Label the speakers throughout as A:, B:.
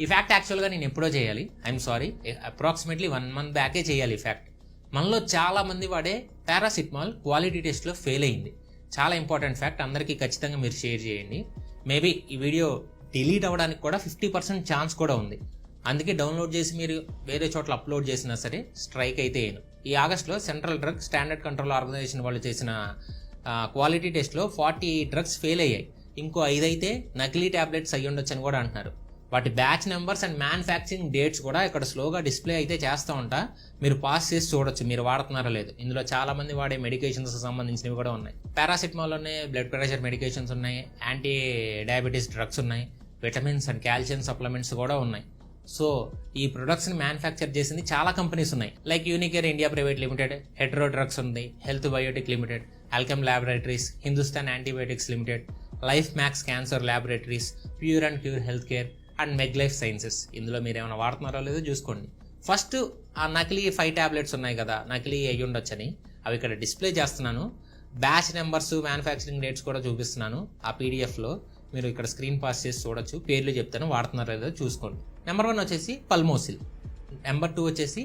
A: ఈ ఫ్యాక్ట్ యాక్చువల్గా నేను ఎప్పుడో చేయాలి, ఐఎమ్ సారీ, అప్రాక్సిమేట్లీ 1 month బ్యాకే చేయాలి. ఈ ఫ్యాక్ట్ మనలో చాలా మంది వాడే పారాసిటమాల్ క్వాలిటీ టెస్ట్లో ఫెయిల్ అయింది. చాలా ఇంపార్టెంట్ ఫ్యాక్ట్, అందరికీ ఖచ్చితంగా మీరు షేర్ చేయండి. మేబీ ఈ వీడియో డిలీట్ అవ్వడానికి కూడా 50% ఛాన్స్ కూడా ఉంది. అందుకే డౌన్లోడ్ చేసి మీరు వేరే చోట్ల అప్లోడ్ చేసినా సరే స్ట్రైక్ అయితే అయ్యాను. ఈ ఆగస్టులో central drug standard control organization వాళ్ళు చేసిన క్వాలిటీ టెస్ట్లో 40 డ్రగ్స్ ఫెయిల్ అయ్యాయి. ఇంకో 5 అయితే నకిలీ ట్యాబ్లెట్స్ అయ్యి ఉండొచ్చు అని కూడా అంటున్నారు. వాటి batch numbers and manufacturing dates కూడా ఇక్కడ స్లోగా డిస్ప్లే అయితే చేస్తూ ఉంటా, మీరు పాస్ చేసి చూడొచ్చు మీరు వాడుతున్నారో లేదు. ఇందులో చాలా మంది వాడే మెడికేషన్స్ సంబంధించినవి కూడా ఉన్నాయి. పారాసిటమాల్లోనే బ్లడ్ ప్రెషర్ మెడికేషన్స్ ఉన్నాయి, యాంటీ డయాబెటీస్ డ్రగ్స్ ఉన్నాయి, విటమిన్స్ అండ్ కాల్షియం సప్లిమెంట్స్ కూడా ఉన్నాయి. సో ఈ ప్రొడక్ట్స్ ని మ్యానుఫ్యాక్చర్ చేసింది చాలా కంపెనీస్ ఉన్నాయి. Like Unicare India private limited, Hetero drugs ఉంది, health biotic limited, Alkem laboratories, Hindustan antibiotics limited, life max cancer laboratories, pure and cure health care and meg life sciences. ఇందులో మీరు ఏమైనా వాడుతున్నారో లేదో చూసుకోండి. ఫస్ట్ ఆ నకిలీ 5 ట్యాబ్లెట్స్ ఉన్నాయి కదా, నకిలీ అయ్యి ఉండొచ్చని, అవి ఇక్కడ డిస్ప్లే చేస్తున్నాను. బ్యాచ్ నెంబర్స్, మ్యానుఫ్యాక్చరింగ్ డేట్స్ కూడా చూపిస్తున్నాను ఆ పీడిఎఫ్లో. మీరు ఇక్కడ స్క్రీన్ పాస్ చేసి చూడొచ్చు. పేర్లు చెప్తాను, వాడుతున్నారో లేదో చూసుకోండి. నెంబర్ 1 వచ్చేసి పల్మోసిల్, నెంబర్ 2 వచ్చేసి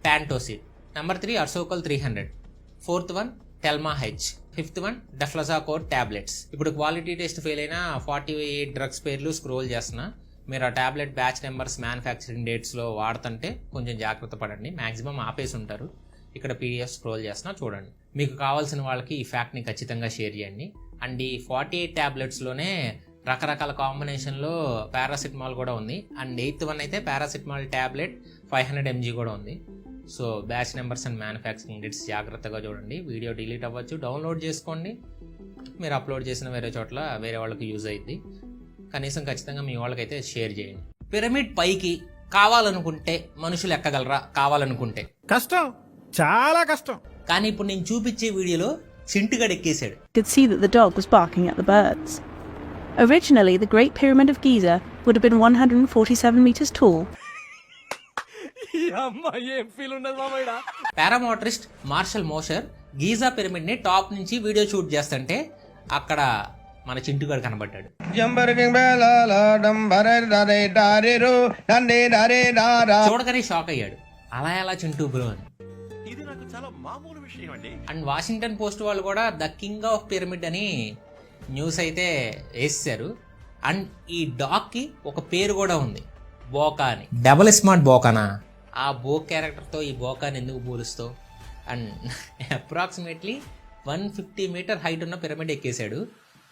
A: Pantocil, number 3 Ursocol 300, 4th one Telma H, 5th one deflazacort tablets. ఇప్పుడు క్వాలిటీ టెస్ట్ ఫెయిల్ అయిన 48 డ్రగ్స్ పేర్లు స్క్రోల్ చేస్తున్నా. మీరు ఆ టాబ్లెట్ బ్యాచ్ నెంబర్స్, మ్యానుఫ్యాక్చరింగ్ డేట్స్లో వాడుతుంటే కొంచెం జాగ్రత్త పడండి. మ్యాక్సిమం ఆపేసి ఉంటారు. ఇక్కడ పీడిఎఫ్ స్క్రోల్ చేస్తున్నా చూడండి. మీకు కావాల్సిన వాళ్ళకి ఈ ఫ్యాక్ట్ని ఖచ్చితంగా షేర్ చేయండి. అండ్ ఈ 48 ట్యాబ్లెట్స్లోనే రకరకాల కాంబినేషన్లో పారాసిటమాల్ కూడా ఉంది. అండ్ 8th వన్ అయితే పారాసిటమాల్ ట్యాబ్లెట్ 500 mg కూడా ఉంది. So batch numbers and manufacturing dates జాగ్రత్తగా చూడండి. వీడియో డిలీట్ అవ్వచ్చు, డౌన్లోడ్ చేసుకోండి. మీరు అప్లోడ్ చేసిన వేరే చోట్ల వేరే వాళ్ళకి యూజ్ అయ్యింది. కనీసం ఖచ్చితంగా మీ వాళ్ళకైతే షేర్ చేయండి. పిరమిడ్ పైకి కావాలనుకుంటే మనుషులు ఎక్కగలరా? కావాలనుకుంటే
B: కష్టం, చాలా కష్టం.
A: కానీ ఇప్పుడు నేను చూపించే వీడియోలో చింటుగడు ఎక్కేశాడు.
C: Could see that the dog was barking at the birds. Originally, the Great Pyramid of Giza would have been 147 meters tall.
A: Paramotorist Marshall Mosher Giza pyramid ని టాప్ నుంచి వీడియో షూట్ చేస్తుంటే అక్కడ మన చింటుగాడు కనబడ్డాడు. చూడగానే షాక్ అయ్యాడు, అలా ఎలా చింటూ బ్రో అని.
D: ఇది నాకు చాలా మామూలు విషయం అండి.
A: అండ్ వాషింగ్టన్ పోస్ట్ వాళ్ళు కూడా ద కింగ్ ఆఫ్ పిరమిడ్ అని న్యూస్ అయితే వేసారు. అండ్ ఈ డాగ్ కి ఒక పేరు కూడా ఉంది, బోకా అని. డబుల్ స్మార్ట్ బోకానా? ఆ బోక్ క్యారెక్టర్తో ఈ బోకాని ఎందుకు పోలుస్తావు? అండ్ అప్రాక్సిమేట్లీ 150 మీటర్ హైట్ ఉన్న పిరమిడ్ ఎక్కేశాడు.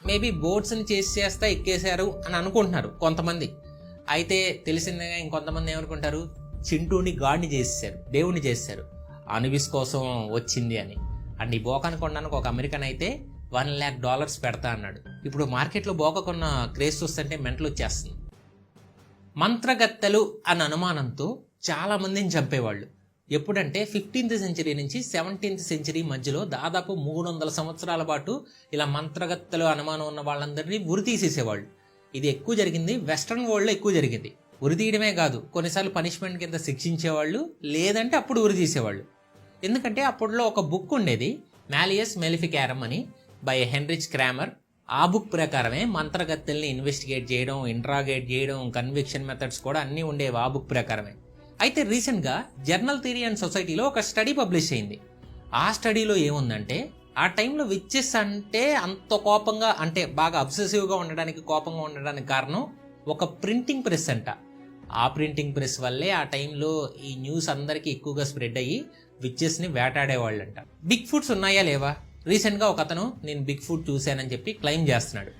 A: మేబీ బోట్స్ని చేస్తా ఎక్కేశారు అని అనుకుంటున్నారు కొంతమంది. అయితే తెలిసిందిగా ఇంకొంతమంది ఏమనుకుంటారు, చింటూని గాడ్ని చేసేసారు, దేవుణ్ణి చేసేసారు, అనుబిస్ కోసం వచ్చింది అని. అండ్ ఈ బోకాని కొనడానికి ఒక అమెరికన్ అయితే $1 lakh పెడతా అన్నాడు. ఇప్పుడు మార్కెట్లో బోక కొన్న క్రేజ్ చూస్తుంటే మెంటలు వచ్చేస్తుంది. మంత్రగత్తెలు అన్న అనుమానంతో చాలా మందిని చంపేవాళ్ళు. ఎప్పుడంటే 15th century నుంచి 17th century మధ్యలో దాదాపు 300 సంవత్సరాల పాటు ఇలా మంత్రగత్తెలు అనుమానం ఉన్న వాళ్ళందరినీ ఉరి తీసేసేవాళ్ళు. ఇది ఎక్కువ జరిగింది వెస్ట్రన్ వరల్డ్లో ఎక్కువ జరిగింది. ఉరి తీయడమే కాదు, కొన్నిసార్లు పనిష్మెంట్ కింద శిక్షించేవాళ్ళు, లేదంటే అప్పుడు ఉరి తీసేవాళ్ళు. ఎందుకంటే అప్పట్లో ఒక బుక్ ఉండేది, మాలియస్ మెలిఫికారం అని, బై హెన్రిచ్ క్రామర్. ఆ బుక్ ప్రకారమే మంత్రగత్తెల్ని ఇన్వెస్టిగేట్ చేయడం, ఇంట్రాగేట్ చేయడం, కన్విక్షన్ మెథడ్స్ కూడా అన్నీ ఉండేవి ఆ బుక్ ప్రకారమే. అయితే రీసెంట్గా జర్నల్ థియరీ అండ్ సొసైటీలో ఒక స్టడీ పబ్లిష్ అయింది. ఆ స్టడీలో ఏముందంటే, ఆ టైంలో విచ్చెస్ అంటే అంత కోపంగా, అంటే బాగా అబ్సెసివ్గా ఉండడానికి, కోపంగా ఉండడానికి కారణం ఒక ప్రింటింగ్ ప్రెస్ అంట. ఆ ప్రింటింగ్ ప్రెస్ వల్లే ఆ టైంలో ఈ న్యూస్ అందరికీ ఎక్కువగా స్ప్రెడ్ అయ్యి విచ్చెస్ని వేటాడేవాళ్ళంట. బిగ్ ఫుట్స్ ఉన్నాయా లేవా? రీసెంట్గా ఒక అతను నేను బిగ్ ఫుట్ చూశానని చెప్పి క్లెయిమ్ చేస్తున్నాడు.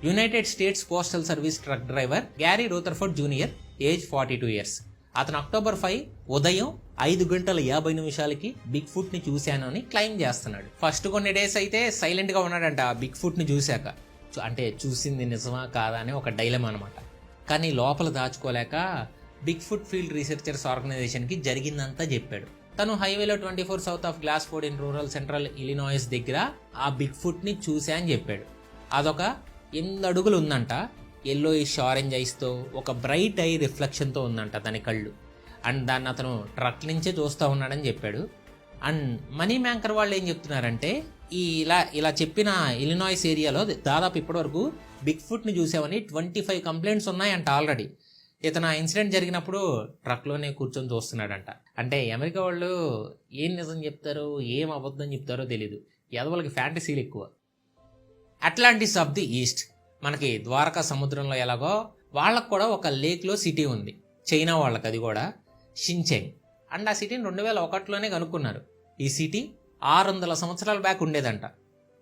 A: United States postal service truck driver Gary Rutherford junior, age 42 years. అతను October 5 ఉదయం 5:50 బిగ్ ఫుట్ ని చూశాను అని క్లెయిమ్ చేస్తున్నాడు. ఫస్ట్ కొన్ని డేస్ అయితే సైలెంట్ గా ఉన్నాడంట ఆ బిగ్ ఫుట్ ని చూశాక. అంటే చూసింది నిజమా కాదా అని ఒక డైలమా అనమాట. కానీ లోపల దాచుకోలేక Bigfoot field researchers organization కి జరిగిందంతా చెప్పాడు. తను హైవేలో 24 south of Glassford in rural central Illinois దగ్గర ఆ బిగ్ ఫుట్ ని చూసా అని చెప్పాడు. అదొక 8 అడుగులు ఉందంట, ఎల్లోయిష్ ఆరెంజ్ ఐస్తో, ఒక బ్రైట్ ఐ రిఫ్లెక్షన్తో ఉందంట దాని కళ్ళు. అండ్ దాన్ని అతను ట్రక్ నుంచే చూస్తూ ఉన్నాడని చెప్పాడు. అండ్ మనీ మ్యాంకర్ వాళ్ళు ఏం చెప్తున్నారంటే, ఇలా చెప్పిన ఇలినాయిస్ ఏరియాలో దాదాపు ఇప్పటివరకు బిగ్ ఫుట్ని చూసామని 25 కంప్లైంట్స్ ఉన్నాయంట ఆల్రెడీ. ఇతను ఆ ఇన్సిడెంట్ జరిగినప్పుడు ట్రక్లోనే కూర్చొని చూస్తున్నాడంట. అంటే అమెరికా వాళ్ళు ఏం నిజం చెప్తారో ఏం అబద్ధం చెప్తారో తెలీదు, ఎదవలకి ఫ్యాంటసీలు ఎక్కువ. అట్లాంటిస్ ఆఫ్ ది ఈస్ట్, మనకి ద్వారకా సముద్రంలో ఎలాగో వాళ్ళకు కూడా ఒక లేక్లో సిటీ ఉంది, చైనా వాళ్ళకి, అది కూడా షించెంగ్. అండ్ ఆ సిటీని 2001లోనే కనుక్కున్నారు. ఈ సిటీ 600 సంవత్సరాల బ్యాక్ ఉండేదంట.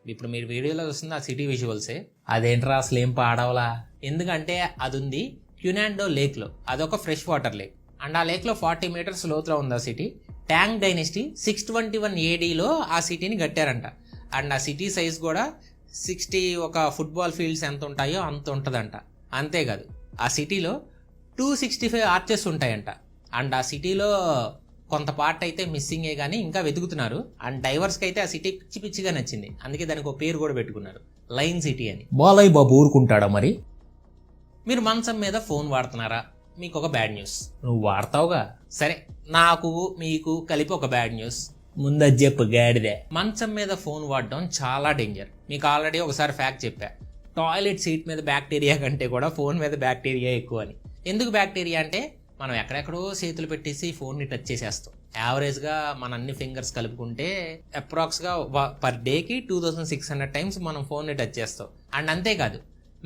A: ఇప్పుడు మీరు వీడియోలో చూస్తుంది ఆ సిటీ విజువల్సే. అదేంట్రా అసలు ఏం పాడవలా, ఎందుకంటే అది ఉంది క్యునాండో లేక్లో. అదొక ఫ్రెష్ వాటర్ లేక్. అండ్ ఆ లేక్లో 40 మీటర్స్ లోతులో ఉంది ఆ సిటీ. ట్యాంగ్ డైనెస్టీ 621 ADలో ఆ సిటీని కట్టారంట. అండ్ ఆ సిటీ సైజ్ కూడా 60 ఒక ఫుట్బాల్ ఫీల్డ్స్ ఎంత ఉంటాయో అంత ఉంటుందంట. అంతేకాదు ఆ సిటీలో 265 ఆర్చెస్ ఉంటాయంట. అండ్ ఆ సిటీలో కొంత పార్ట్ అయితే మిస్సింగే కానీ ఇంకా వెతుకుతున్నారు. అండ్ డైవర్స్కి అయితే ఆ సిటీ పిచ్చి పిచ్చిగా నచ్చింది, అందుకే దానికి ఒక పేరు కూడా పెట్టుకున్నారు, లైన్ సిటీ అని. బాలయ్య బాబు ఊరుకుంటాడా మరి? మీరు మంచం మీద ఫోన్ వాడుతున్నారా? మీకు ఒక బ్యాడ్ న్యూస్. నువ్వు వాడతావుగా, సరే నాకు మీకు కలిపి ఒక బ్యాడ్ న్యూస్. ముందది చెప్పు గాడిదే. మంచం మీద ఫోన్ వాడడం చాలా డేంజర్. మీకు ఆల్రెడీ ఒకసారి ఫ్యాక్ట్ చెప్పా, టాయిలెట్ సీట్ మీద బ్యాక్టీరియా కంటే కూడా ఫోన్ మీద బ్యాక్టీరియా ఎక్కువ అని. ఎందుకు బ్యాక్టీరియా అంటే మనం ఎక్కడెక్కడో చేతులు పెట్టేసి ఫోన్ని టచ్ చేసేస్తాం. యావరేజ్గా మన అన్ని ఫింగర్స్ కలుపుకుంటే అప్రాక్స్గా పర్ డేకి 2600 టైమ్స్ మనం ఫోన్ని టచ్ చేస్తాం. అండ్ అంతేకాదు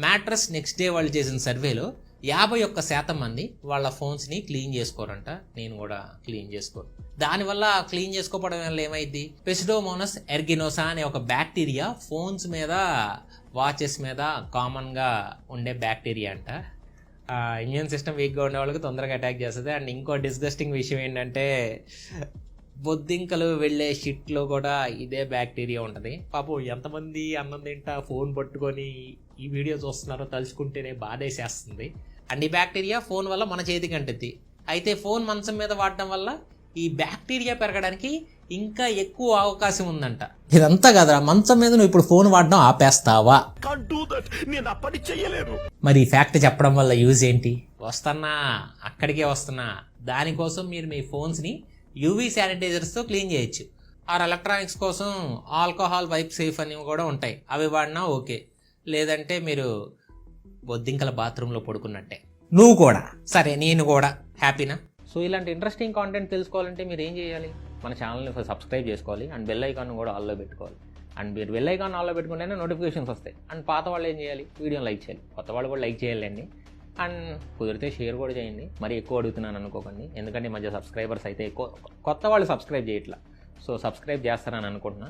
A: మ్యాట్రస్ నెక్స్ట్ డే వాళ్ళు చేసిన సర్వేలో 51% మంది వాళ్ళ ఫోన్స్ని క్లీన్ చేసుకోరంట. నేను కూడా క్లీన్ చేసుకోను. దానివల్ల క్లీన్ చేసుకోవడం వల్ల ఏమైంది, పెసిడోమోనస్ ఎర్గినోసా అనే ఒక బ్యాక్టీరియా ఫోన్స్ మీద వాచెస్ మీద కామన్గా ఉండే బ్యాక్టీరియా అంట. ఇమ్యూన్ సిస్టమ్ వీక్గా ఉండే వాళ్ళకి తొందరగా అటాక్ చేస్తుంది. అండ్ ఇంకో డిస్గస్టింగ్ విషయం ఏంటంటే బొద్దింకలు వెళ్ళే షిట్లో కూడా ఇదే బ్యాక్టీరియా ఉంటుంది. పాపం ఎంతమంది అన్నం తింటా ఫోన్ పట్టుకొని ఈ వీడియో చూస్తున్నారో తలుచుకుంటేనే బాధేసేస్తుంది. అండ్ ఈ బ్యాక్టీరియా ఫోన్ వల్ల మన చేతికి అంటుద్ది. అయితే ఫోన్ మంచం మీద వాడటం వల్ల ఈ బ్యాక్టీరియా పెరగడానికి ఇంకా ఎక్కువ అవకాశం ఉందంట. ఇదంతా కదా, మంచం మీద నువ్వు ఇప్పుడు ఫోన్ వాడడం ఆపేస్తావా? మరి ఈ ఫ్యాక్ట్ చెప్పడం వల్ల యూజ్ ఏంటి? వస్తున్నా, అక్కడికే వస్తున్నా. దానికోసం మీరు మీ ఫోన్స్ని యూవీ శానిటైజర్స్తో క్లీన్ చేయొచ్చు. ఆర్ ఎలక్ట్రానిక్స్ కోసం ఆల్కహాల్ వైప్ సేఫ్ అని కూడా ఉంటాయి, అవి వాడినా ఓకే. లేదంటే మీరు బొద్దింకల బాత్రూంలో పడుకున్నట్టే. నువ్వు కూడా సరే, నేను కూడా హ్యాపీనా? సో ఇలాంటి ఇంట్రెస్టింగ్ కాంటెంట్ తెలుసుకోవాలంటే మీరు ఏం చేయాలి, మన ఛానల్ని సబ్స్క్రైబ్ చేసుకోవాలి. అండ్ బెల్ ఐకాన్ కూడా ఆల్లో పెట్టుకోవాలి. అండ్ మీరు బెల్ ఐకాన్ ఆల్లో పెట్టుకుంటేనే నోటిఫికేషన్స్ వస్తాయి. అండ్ పాత వాళ్ళు ఏం చేయాలి, వీడియోని లైక్ చేయాలి. కొత్త వాళ్ళు కూడా లైక్ చేయాలండి. అండ్ కుదిరితే షేర్ కూడా చేయండి. మరి ఎక్కువ అడుగుతున్నాను అనుకోకండి, ఎందుకంటే ఈ మధ్య సబ్స్క్రైబర్స్ అయితే ఎక్కువ, కొత్త వాళ్ళు సబ్స్క్రైబ్ చేయట్లా. సో సబ్స్క్రైబ్ చేస్తారని అనుకుంటున్నా.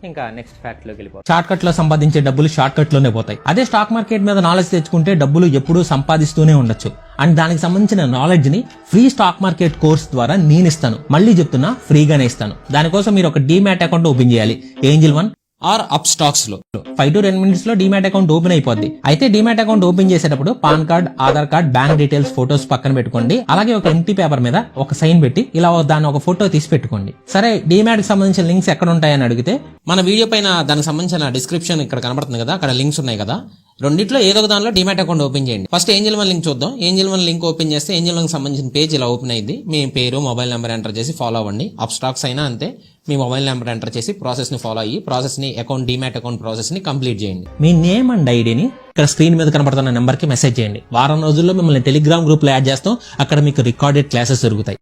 A: ఇంకా నెక్స్ట్ ఫ్యాక్ట్ లోకి వెళ్ళిపోతాం. షార్ట్ కట్ లో సంపాదించే డబ్బులు షార్ట్ కట్ లోనే పోతాయి. అదే స్టాక్ మార్కెట్ మీద నాలెడ్జ్ తెచ్చుకుంటే డబ్బులు ఎప్పుడూ సంపాదిస్తూనే ఉండొచ్చు. అండ్ దానికి సంబంధించిన నాలెడ్జ్ ని ఫ్రీ స్టాక్ మార్కెట్ కోర్స్ ద్వారా నేను ఇస్తాను. మళ్ళీ చెప్తున్నా, ఫ్రీగానే ఇస్తాను. దానికోసం మీరు ఒక డీమ్యాట్ అకౌంట్ ఓపెన్ చేయాలి, ఏంజిల్ 1 ఆర్ అప్ స్టాక్స్ లో. 5 to 10 minutes లో డీమ్యాట్ అకౌంట్ ఓపెన్ అయిపోద్ది. అయితే డీమ్యాట్ అకౌంట్ ఓపెన్ చేసేటప్పుడు pan card, Aadhaar card, bank details, photos పక్కన పెట్టుకోండి. అలాగే ఒక ఎంటీ పేపర్ మీద ఒక సైన్ పెట్టి ఇలా దాన్ని ఒక ఫోటో తీసి పెట్టుకోండి. సరే, డీమ్యాట్ కి సంబంధించిన లింక్స్ ఎక్కడ ఉంటాయని అడిగితే మన వీడియో పైన దానికి సంబంధించిన డిస్క్రిప్షన్ ఇక్కడ కనబడుతుంది కదా, అక్కడ లింక్స్ ఉన్నాయి కదా. రెండిట్లో ఏదో ఒక దానిలో డీమ్యాట్ అకౌంట్ ఓపెన్ చేయండి. ఫస్ట్ ఏంజిల్ 1 లింక్ చూద్దాం. ఏంజిల్ 1 లింక్ ఓపెన్ చేస్తే ఏంజిల్ 1 కి సంబంధించిన పేజ్ ఇలా ఓపెన్ అయింది. మీ పేరు, మొబైల్ నెంబర్ ఎంటర్ చేసి ఫాలో అవ్వండి. అప్ స్టాక్స్ అయినా అంతే, మీ మొబైల్ నెంబర్ ఎంటర్ చేసి ప్రాసెస్ ని ఫాలో అయ్యి ప్రాసెస్ ని అకౌంట్ డీమ్యాట్ అకౌంట్ ప్రాసెస్ ని కంప్లీట్ చేయండి. మీ నేమ్ అండ్ ఐడిని ఇక్కడ స్క్రీన్ మీద కనబడుతున్న నెంబర్ కి మెసేజ్ చేయండి. వారం రోజుల్లో మిమ్మల్ని టెలిగ్రామ్ గ్రూప్ లో యాడ్ చేస్తాం. అక్కడ మీకు రికార్డెడ్ క్లాసెస్ జరుగుతాయి.